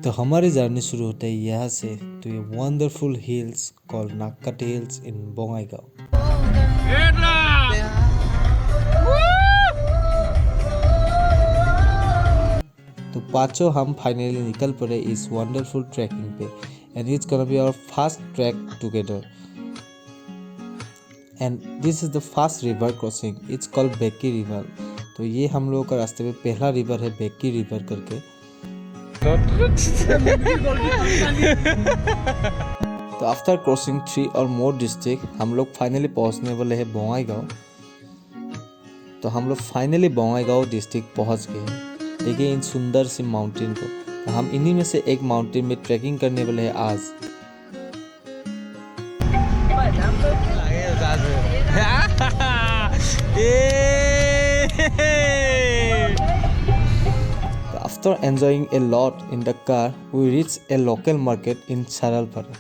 तो हमारी जर्नी शुरू होता है यहाँ से तो ये wonderful hills called Nakkati hills in Bongaigaon. तो पांचों हम फाइनली निकल पड़े इस वंडरफुल ट्रैकिंग पे and it's gonna be our first trek together and this is the first river crossing, it's called Beki river. तो ये हम लोगों का रास्ते में पहला रिवर है बेकी रिवर करके। तो आफ्टर क्रॉसिंग 3 और मोर डिस्ट्रिक्ट हम लोग फाइनली पहुंचने वाले हैं बोंगाईगांव। तो हम लोग फाइनली बोंगाईगांव डिस्ट्रिक्ट पहुंच गए हैं। देखिए इन सुंदर सी माउंटेन को। तो हम इन्हीं में से एक माउंटेन में ट्रैकिंग करने वाले हैं आज। After enjoying a lot in the car, we reached a local market in Saralpara.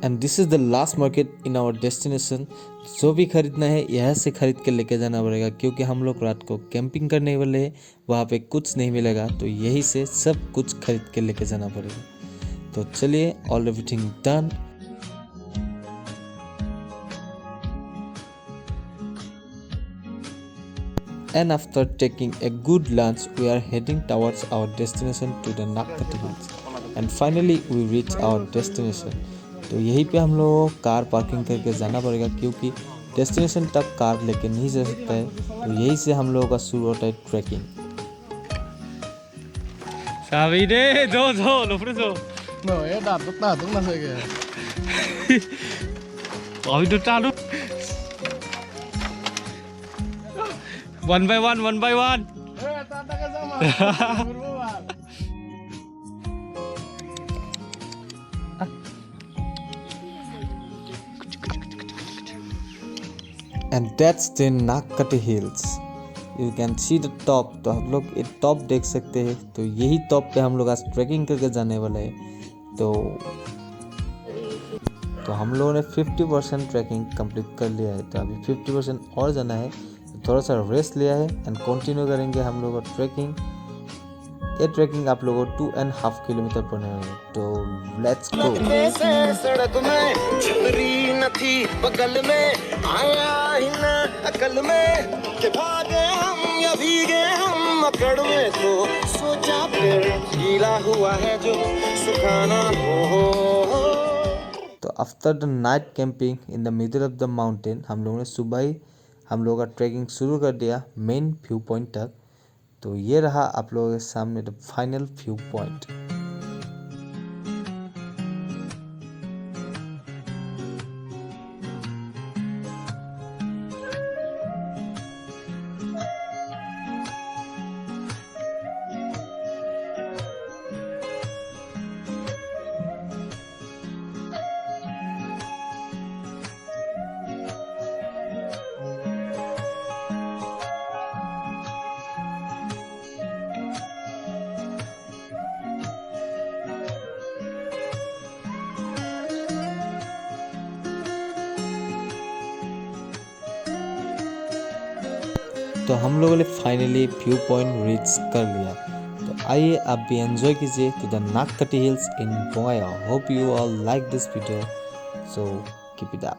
And this is the last market in our destination. जो भी खरीदना है यहाँ से खरीद के लेके जाना पड़ेगा क्योंकि हम लोग रात को कैंपिंग करने वाले हैं, वहाँ पे कुछ नहीं मिलेगा तो यही से सब कुछ खरीद के लेके जाना पड़ेगा। तो चलिए all everything done. And after taking a good lunch, we are heading towards our destination to the Nakkati Hills. And finally we reach our destination. तो यहीं पे हम लोग कार पार्किंग करके जाना पड़ेगा क्योंकि डेस्टिनेशन तक कार लेके नहीं जा सकता है। तो यहीं से हम लोगों का शुरू होता है trekking. One by one, one by one. And that's the Nakkati Hills. You can see the top. तो हम लोग ये टॉप देख सकते हैं। तो यही टॉप पे हम लोग आज ट्रैकिंग करके जाने वाले हैं। तो हम लोगों ने 50% ट्रैकिंग कंप्लीट कर लिया है। तो अभी 50% और जाना है। थोड़ा सा रेस्ट लिया है एंड कंटिन्यू करेंगे हम लोग का ट्रैकिंग। ये ट्रैकिंग आप लोगों को 2.5 किलोमीटर पड़ने वाला है। तो लेट्स गो। सड़क में छतरी न थी बगल में आया ही ना अकल में कि भागे हम या भीगे हम अकड़ में तो सोचा फिर गीला हुआ है जो सुखाना हो। तो after the night camping in the middle of the mountain हम लोगों ने सुबह ही हम लोगों का ट्रैकिंग शुरू कर दिया मेन व्यू पॉइंट तक। तो ये रहा आप लोगों के सामने द फाइनल व्यू पॉइंट। तो हम लोगों ने फाइनली व्यू पॉइंट रीच कर लिया। तो आइए आप भी एंजॉय कीजिए to the Nakkati hills in Bongaigaon. Hope you all like this video, so keep it up.